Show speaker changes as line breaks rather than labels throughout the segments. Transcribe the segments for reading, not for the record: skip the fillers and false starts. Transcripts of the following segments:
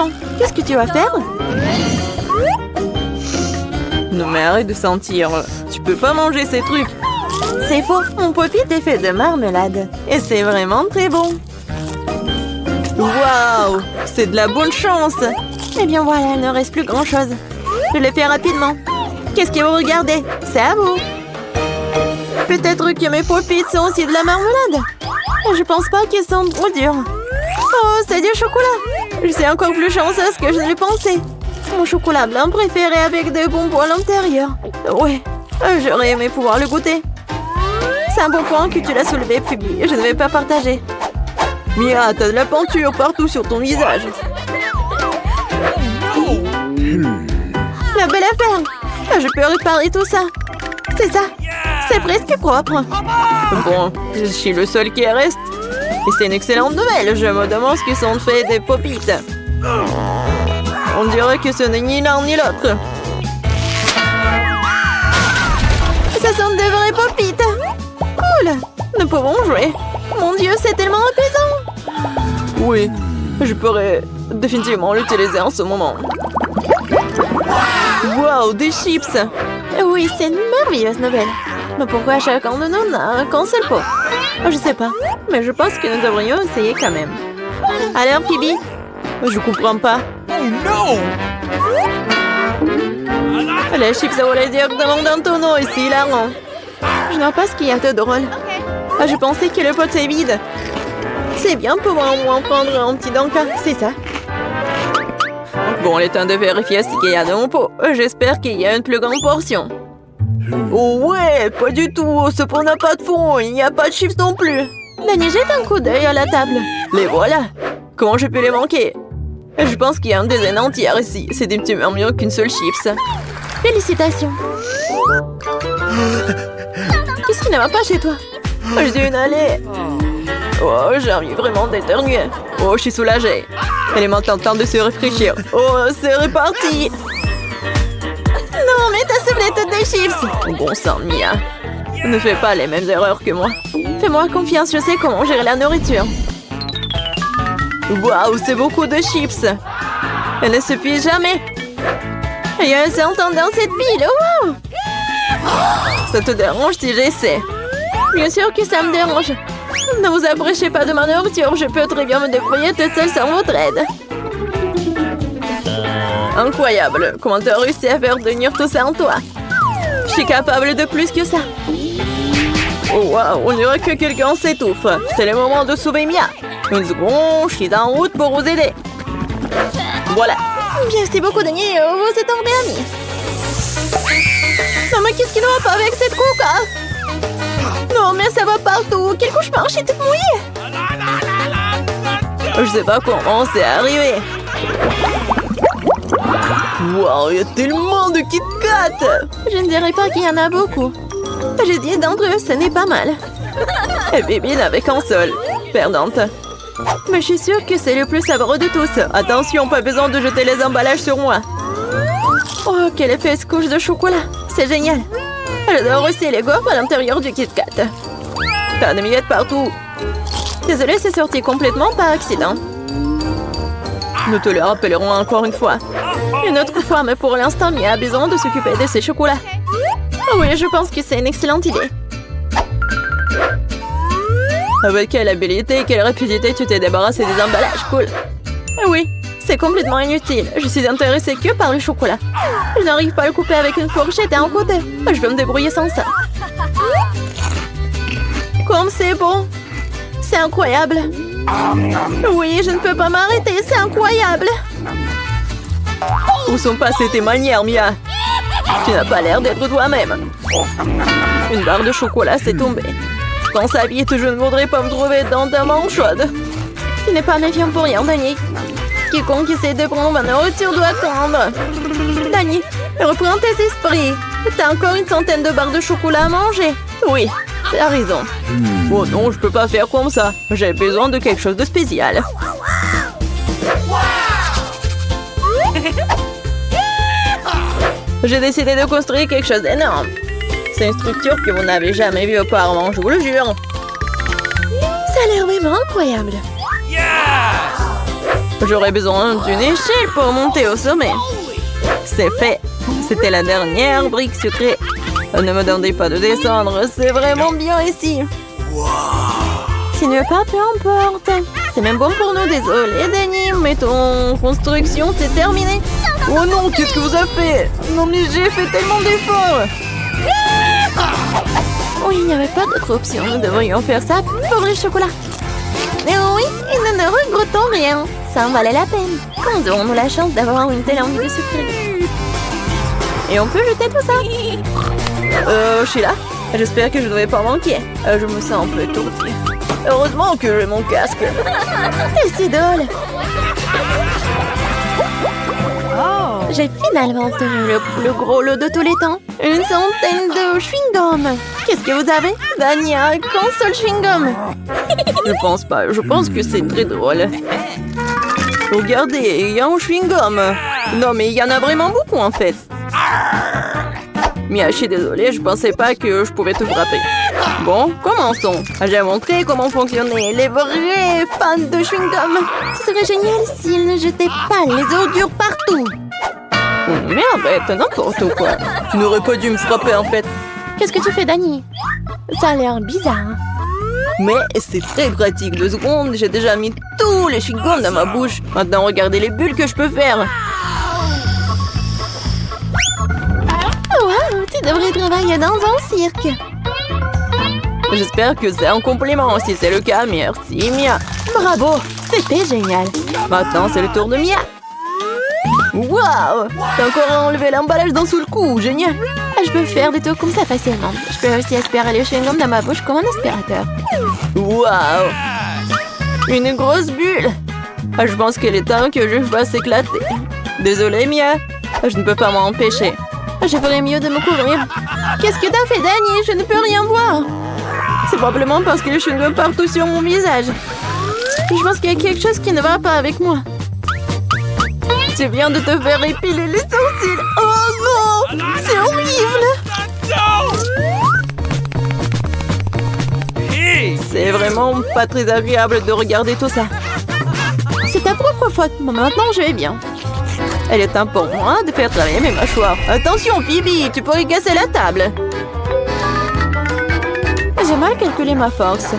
Attends, qu'est-ce que tu vas faire?
Non mais arrête de sentir. Tu peux pas manger ces trucs.
C'est faux, mon pop-it est fait de marmelade. Et c'est vraiment très bon.
Waouh, c'est de la bonne chance.
Eh bien voilà, il ne reste plus grand-chose. Je le fais rapidement. Qu'est-ce que vous regardez? C'est à vous. Peut-être que mes pop-it sont aussi de la marmelade. Je pense pas qu'ils sont trop durs. Oh, c'est du chocolat. Je suis encore plus chanceuse que je ne le pensais. Mon chocolat blanc préféré avec des bonbons à l'intérieur. Ouais, j'aurais aimé pouvoir le goûter. C'est un bon point que tu l'as soulevé, Phoebe. Je ne vais pas partager.
Mia, t'as de la peinture partout sur ton visage.
La belle affaire. Je peux réparer tout ça. C'est ça. C'est presque propre.
Bon, je suis le seul qui reste. Et c'est une excellente nouvelle. Je me demande ce qu'ils sont faits des pop-it. On dirait que ce n'est ni l'un ni l'autre.
Ce sont de vrais pop-it. Cool. Nous pouvons jouer. Mon Dieu, c'est tellement apaisant.
Oui, je pourrais définitivement l'utiliser en ce moment. Wow, des chips.
Oui, c'est une merveilleuse nouvelle. Mais pourquoi chacun de nous n'a un qu'un seul pot? Je sais pas, mais je pense que nous devrions essayer quand même. Alors, Phoebe?
Je comprends pas.
Oh non!
Les chips à voler directement dans ton eau, ici, hilarant.
Je ne vois pas ce qu'il y a de drôle. Je pensais que le pot est vide. C'est bien pour moi au moins prendre un petit danka, c'est ça.
Bon, il est temps de vérifier ce qu'il y a dans mon pot. J'espère qu'il y a une plus grande portion. Oh ouais, pas du tout. Ce pot n'a pas de fond. Il n'y a pas de chips non plus.
Danny, jette un coup d'œil à la table.
Les voilà. Comment je peux les manquer? Je pense qu'il y a une dizaine entière ici. C'est des petits mieux qu'une seule chips.
Félicitations. Qu'est-ce qui ne va pas chez toi?
J'ai une allée. Oh, j'ai envie vraiment d'éternuer. Oh, je suis soulagée. Elle est maintenant temps de se réfléchir. Oh, c'est reparti.
Non, mais t'as soufflé toutes des chips.
Bon sang, Mia. Ne fais pas les mêmes erreurs que moi.
Fais-moi confiance, je sais comment gérer la nourriture.
Waouh, c'est beaucoup de chips. Elle ne se plie jamais.
Il y a un serpent dans cette pile. Wow.
Ça te dérange si j'essaie?
Bien sûr que ça me dérange. Ne vous approchez pas de ma nourriture. Je peux très bien me débrouiller toute seule sans votre aide.
Incroyable. Comment t'as réussi à faire tenir tout ça en toi?
Je suis capable de plus que ça.
Oh waouh, on dirait que quelqu'un s'étouffe. C'est le moment de sauver Mia. Une seconde, je suis en route pour vous aider. Voilà.
Merci beaucoup, Danny. Vous êtes un vrai ami. Non, mais qu'est-ce qui ne va pas avec cette coca? Non, mais ça va partout. Quel cauchemar, je suis toute mouillée.
Je sais pas comment c'est arrivé. Wow, il y a tellement de Kit Kat.
Je ne dirais pas qu'il y en a beaucoup. J'ai 10 d'entre eux, ce n'est pas mal.
Et Bibi n'avait qu'un seul. Perdante.
Mais je suis sûre que c'est le plus savoureux de tous.
Attention, pas besoin de jeter les emballages sur moi.
Oh, quelle épaisse couche de chocolat. C'est génial. J'adore aussi les gaufres à l'intérieur du Kit Kat.
T'as des miettes partout.
Désolée, c'est sorti complètement par accident.
Nous te le rappellerons encore une fois.
Une autre fois, mais pour l'instant, Mia a besoin de s'occuper de ses chocolats. Oh oui, je pense que c'est une excellente idée.
Avec quelle habilité et quelle rapidité tu t'es débarrassé des emballages, cool.
Oui, c'est complètement inutile. Je suis intéressée que par le chocolat. Je n'arrive pas à le couper avec une fourchette et un côté. Je vais me débrouiller sans ça. Comme c'est bon. C'est incroyable. Oui, je ne peux pas m'arrêter, c'est incroyable.
Où sont passées tes manières, Mia? Tu n'as pas l'air d'être toi-même. Une barre de chocolat s'est tombée. Dans sa vie, je ne voudrais pas me trouver dans ta main chaude.
Tu n'es pas méfiant pour rien, Danny. Quiconque essaie de prendre ma nourriture doit prendre. Danny, reprends tes esprits. T'as encore une centaine de barres de chocolat à manger.
Oui, t'as raison. Oh non, je peux pas faire comme ça. J'ai besoin de quelque chose de spécial. J'ai décidé de construire quelque chose d'énorme. C'est une structure que vous n'avez jamais vue auparavant, je vous le jure.
Ça a l'air vraiment incroyable.
J'aurais besoin d'une échelle pour monter au sommet. C'est fait. C'était la dernière brique sucrée. Ne me demandez pas de descendre, c'est vraiment bien ici.
Tu ne veux pas, peu importe. C'est même bon pour nous, désolé, Danny, mais ton construction, c'est terminé.
Oh non, qu'est-ce que vous avez fait? Non mais j'ai fait tellement d'efforts.
Oui, il n'y avait pas d'autre option. Nous devrions faire ça pour le chocolat. Mais oui, et nous ne regrettons rien. Ça en valait la peine. Quand aurons-nous la chance d'avoir une telle envie de sucrerie? Et on peut jeter tout ça.
Sheila, j'espère que je ne vais pas manquer. Je me sens un peu tourdi. Heureusement que j'ai mon casque.
T'es si drôle. J'ai finalement obtenu le plus gros lot de tous les temps. Une centaine de chewing-gum. Qu'est-ce que vous avez? Danny a qu'un seul chewing-gum.
Je pense pas. Je pense que c'est très drôle. Regardez, il y a un chewing-gum. Non, mais il y en a vraiment beaucoup en fait. Mia, je suis désolée, je pensais pas que je pouvais te frapper. Bon, commençons. J'ai montré comment fonctionnaient les vrais fans de chewing-gum.
Ce serait génial s'ils ne jetaient pas les ordures partout.
Oh, mais arrête, n'importe quoi. Tu n'aurais pas dû me frapper en fait.
Qu'est-ce que tu fais, Danny? Ça a l'air bizarre.
Mais c'est très pratique. 2 secondes, j'ai déjà mis tous les chewing-gums dans ma bouche. Maintenant, regardez les bulles que je peux faire.
Wow, tu devrais travailler dans un cirque.
J'espère que c'est un compliment. Si c'est le cas, merci Mia.
Bravo, c'était génial.
Maintenant, c'est le tour de Mia. Waouh! T'as encore enlevé l'emballage d'un seul coup, génial!
Je peux faire des tours comme ça facilement. Je peux aussi aspirer le chewing-gum dans ma bouche comme un aspirateur.
Waouh! Une grosse bulle! Je pense qu'il est temps que je fasse éclater. Désolée, Mia. Je ne peux pas m'en empêcher.
Je ferais mieux de me couvrir. Qu'est-ce que t'as fait, Danny? Je ne peux rien voir.
C'est probablement parce que le chewing-gum partout sur mon visage.
Je pense qu'il y a quelque chose qui ne va pas avec moi.
Tu viens de te faire épiler les sourcils. Oh non!
C'est horrible!
C'est vraiment pas très agréable de regarder tout ça.
C'est ta propre faute. Bon, maintenant, je vais bien.
Il est temps pour moi de faire travailler mes mâchoires. Attention, Phoebe, tu pourrais casser la table.
J'ai mal calculé ma force.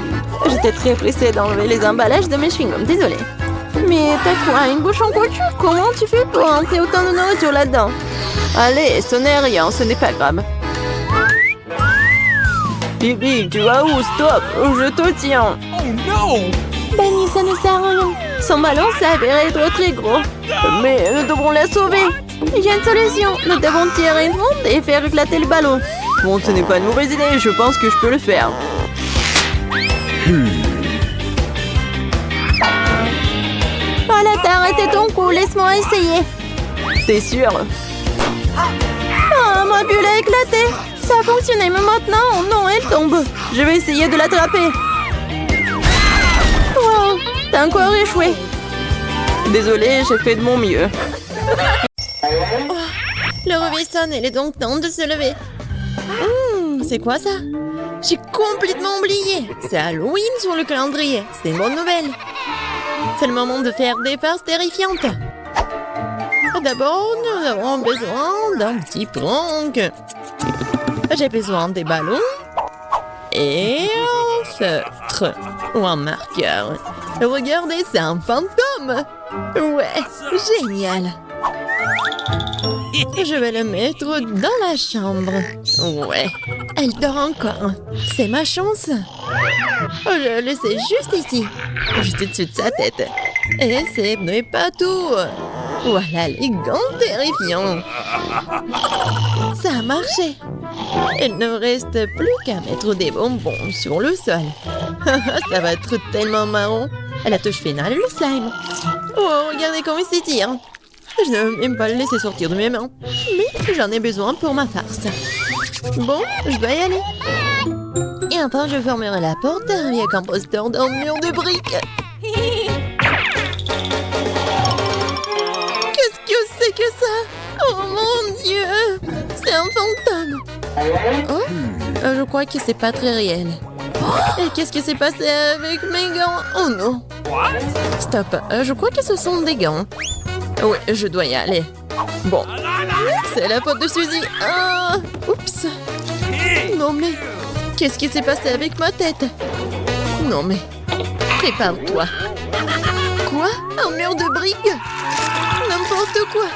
J'étais très pressée d'enlever les emballages de mes chewing-gums. Désolée.
Mais t'as quoi, une bouche en couture? Comment tu fais pour entrer autant de nourriture là-dedans?
Allez, ce n'est rien, ce n'est pas grave. Phoebe, tu vas où? Stop, je te tiens.
Oh non!
Danny, ça ne sert à rien. Son ballon s'avère être très gros.
Mais nous devrons la sauver.
J'ai une solution. Nous devons tirer une ronde et faire éclater le ballon.
Bon, ce n'est pas une mauvaise idée, je pense que je peux le faire.
Voilà, t'as arrêté ton coup, laisse-moi essayer.
T'es sûr?
Ah, ma bulle a éclaté. Ça a fonctionné, mais maintenant, non, elle tombe.
Je vais essayer de l'attraper.
Wow, t'as encore échoué.
Désolée, j'ai fait de mon mieux.
Oh, le réveil sonne, il est donc temps de se lever. C'est quoi ça? J'ai complètement oublié. C'est Halloween sur le calendrier. C'est une bonne nouvelle. C'est le moment de faire des farces terrifiantes. D'abord, nous avons besoin d'un petit prank. J'ai besoin des ballons et un feutre ou un marqueur. Regardez, c'est un fantôme. Ouais, génial. Je vais le mettre dans la chambre. Ouais, elle dort encore. C'est ma chance. Je vais le laisser juste ici, juste au-dessus de sa tête. Et ce n'est pas tout. Voilà les gants terrifiants. Ça a marché. Il ne reste plus qu'à mettre des bonbons sur le sol. Ça va être tellement marrant. À la touche finale, le slime. Oh, regardez comment il s'étire. Je ne veux même pas le laisser sortir de mes mains. Mais j'en ai besoin pour ma farce. Bon, je dois y aller. Et enfin, je fermerai la porte avec un poster d'un mur de briques. Qu'est-ce que c'est que ça? Oh mon Dieu! C'est un fantôme. Oh, je crois que c'est pas très réel. Et qu'est-ce qui s'est passé avec mes gants? Oh non. Stop, je crois que ce sont des gants. Oui, je dois y aller. Bon, c'est la faute de Suzy. Ah, oups. Non mais, qu'est-ce qui s'est passé avec ma tête? Non mais, prépare-toi. Quoi? Un mur de briques? N'importe quoi.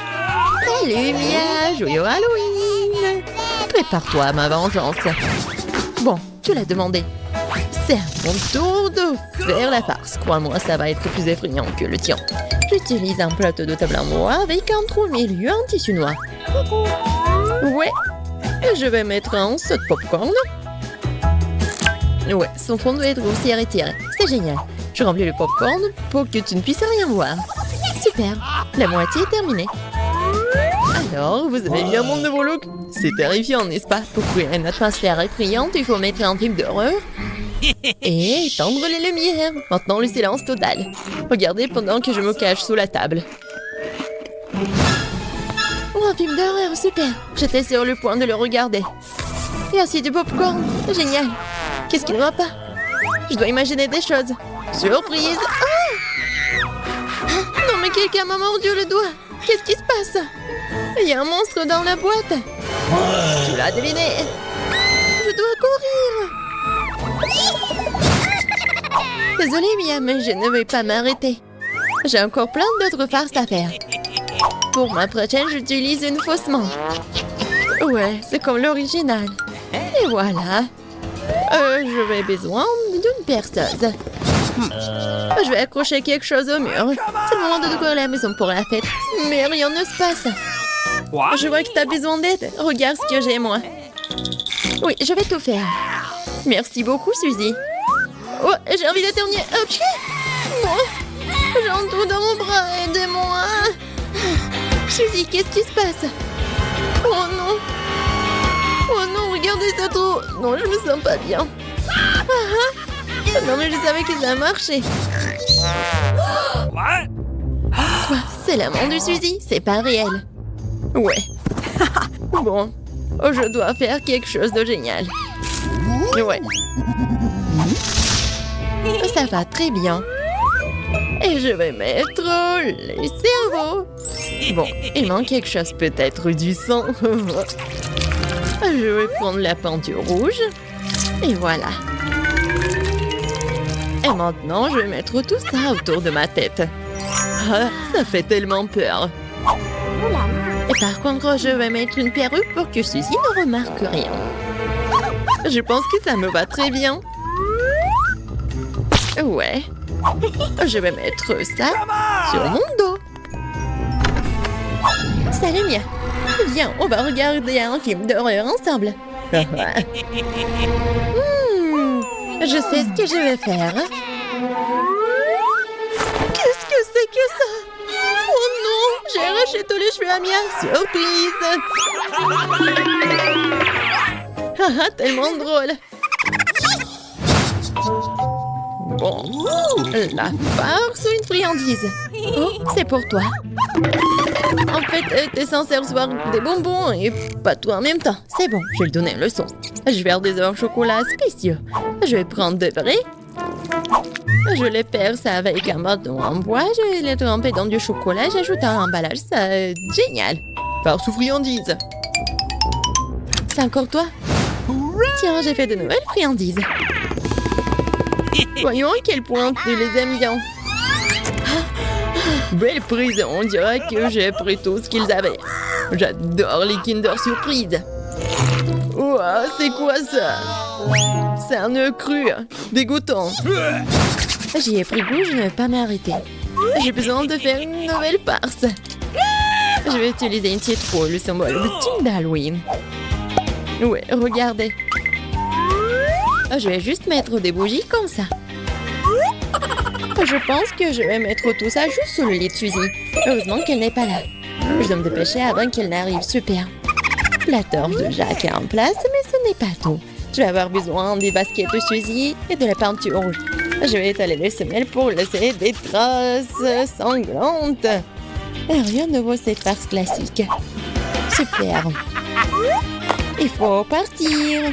Salut Mia, joyeux Halloween. Prépare-toi à ma vengeance. Bon, tu l'as demandé. C'est à mon tour de faire la farce. Crois-moi, ça va être plus effrayant que le tien. J'utilise un plateau de table en bois avec un trou au milieu en tissu noir. Ouais, je vais mettre un saut de popcorn. Ouais, son fond doit être aussi retiré. C'est génial. Je remplis le popcorn pour que tu ne puisses rien voir. Super, la moitié est terminée. Alors, vous avez bien mon nouveau look? C'est terrifiant, n'est-ce pas? Pour créer une atmosphère effrayante, il faut mettre un film d'horreur et éteindre les lumières. Maintenant, le silence total. Regardez pendant que je me cache sous la table. Oh, un film d'horreur, super. J'étais sur le point de le regarder. Et aussi du popcorn, génial. Qu'est-ce qui ne va pas? Je dois imaginer des choses. Surprise! Ah! Non mais quelqu'un m'a mordu le doigt. Qu'est-ce qui se passe? Il y a un monstre dans la boîte. Tu l'as deviné. Je dois courir. Désolée Mia, mais je ne vais pas m'arrêter. J'ai encore plein d'autres farces à faire. Pour ma prochaine, j'utilise une fausse main. Ouais, c'est comme l'original. Et voilà. Je vais besoin d'une perceuse. Je vais accrocher quelque chose au mur. C'est le moment de décorer la maison pour la fête. Mais rien ne se passe. Je vois que tu as besoin d'aide. Regarde ce que j'ai, moi. Oui, je vais tout faire. Merci beaucoup, Suzy. Oh, j'ai envie d'éternuer. Ouch! Bon, j'ai un trou dans mon bras. Aidez-moi. Suzy, qu'est-ce qui se passe? Oh non. Oh non, regardez ce trou. Non, je me sens pas bien. Non, mais je savais que ça marchait. Quoi? C'est la main de Suzy? C'est pas réel. Ouais. Bon, je dois faire quelque chose de génial. Ouais. Ça va très bien. Et je vais mettre les cerveaux. Bon, il manque quelque chose, peut-être du sang. Je vais prendre la peinture rouge. Et voilà. Et maintenant, je vais mettre tout ça autour de ma tête. Ah, ça fait tellement peur. Et par contre, je vais mettre une perruque pour que Suzy ne remarque rien. Je pense que ça me va très bien. Ouais. Je vais mettre ça sur mon dos. Salut Mia. Viens, on va regarder un film d'horreur ensemble. Je sais ce que je vais faire. Qu'est-ce que c'est que ça? Oh non, j'ai arraché tous les cheveux à Mia. Surprise! Haha, tellement drôle. Bon, la farce ou une friandise? Oh, c'est pour toi. En fait, t'es censé recevoir des bonbons et pas tout en même temps. C'est bon, je vais lui donner une leçon. Je vais faire des œufs au chocolat spéciaux. Je vais prendre de vrais. Je les perce avec un bâton en bois. Je vais les tremper dans du chocolat. J'ajoute un emballage. Ça, génial. Farce ou friandise? C'est encore toi? Tiens, j'ai fait de nouvelles friandises. Voyons à quel point tu les aimes bien. Belle prise, on dirait que j'ai pris tout ce qu'ils avaient. J'adore les Kinder Surprise. Ouah, c'est quoi ça? C'est un œuf cru, dégoûtant. J'y ai pris goût, je ne vais pas m'arrêter. J'ai besoin de faire une nouvelle farce. Je vais utiliser une citrouille, le symbole ultime d'Halloween. Ouais, regardez. Je vais juste mettre des bougies comme ça. Je pense que je vais mettre tout ça juste sous le lit de Suzy. Heureusement qu'elle n'est pas là. Je dois me dépêcher avant qu'elle n'arrive. Super. La torche de Jacques est en place, mais ce n'est pas tout. Je vais avoir besoin des baskets de Suzy et de la peinture rouge. Je vais étaler les semelles pour laisser des traces sanglantes. Et rien ne vaut cette farce classique. Super. Il faut partir.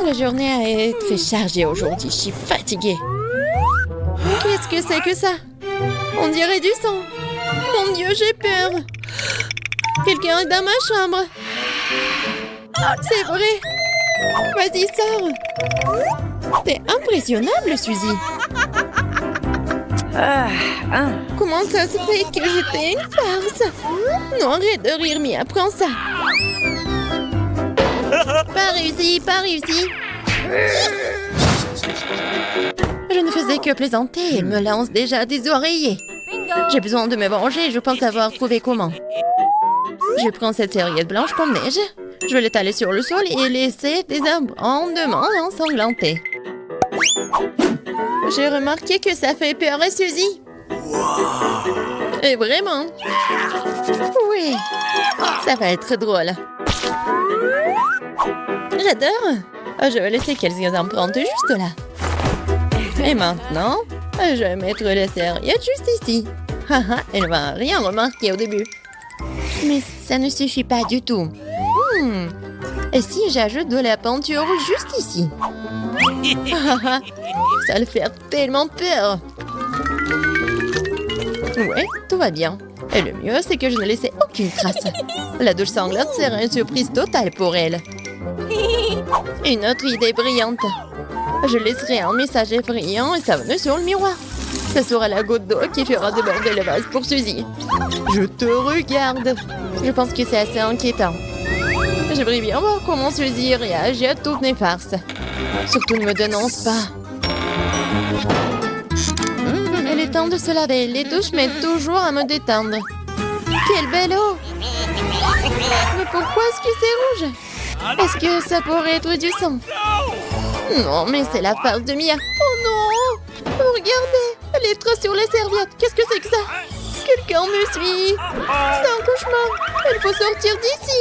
La journée a été chargée aujourd'hui. Je suis fatiguée. Qu'est-ce que c'est que ça? On dirait du sang. Mon Dieu, j'ai peur. Quelqu'un est dans ma chambre. C'est vrai. Vas-y, sors. T'es impressionnable, Suzy. Comment ça se fait que j'étais une farce? Non, arrête de rire, Mia, prends ça. Pas réussi, pas réussi. Je ne faisais que plaisanter. Elle me lance déjà des oreillers. J'ai besoin de me venger, je pense avoir trouvé comment. Je prends cette serviette blanche comme neige. Je vais l'étaler sur le sol et laisser des abondements ensanglantés. J'ai remarqué que ça fait peur à Suzy. Et vraiment. Oui, ça va être drôle. J'adore. Je vais laisser quelques empreintes juste là. Et maintenant, je vais mettre les serviettes juste ici. Haha, elle va rien remarquer au début. Mais ça ne suffit pas du tout. Et si j'ajoute de la peinture juste ici? Ça va le faire tellement peur. Ouais, tout va bien. Et le mieux, c'est que je ne laissais aucune trace. La douche sanglante sera une surprise totale pour elle. Une autre idée brillante. Je laisserai un message effrayant et savonneux sur le miroir. Ça sera la goutte d'eau qui fera déborder le vase pour Suzy. Je te regarde. Je pense que c'est assez inquiétant. J'aimerais bien voir comment Suzy réagit à toutes mes farces. Surtout ne me dénonce pas. Il est temps de se laver. Les douches m'aident toujours à me détendre. Quelle belle eau! Mais pourquoi est-ce que c'est rouge? Est-ce que ça pourrait être du sang? Non, mais c'est la farce de Mia. Oh non! Regardez! Les traces sur les serviettes. Qu'est-ce que c'est que ça? Quelqu'un me suit. C'est un cauchemar. Il faut sortir d'ici.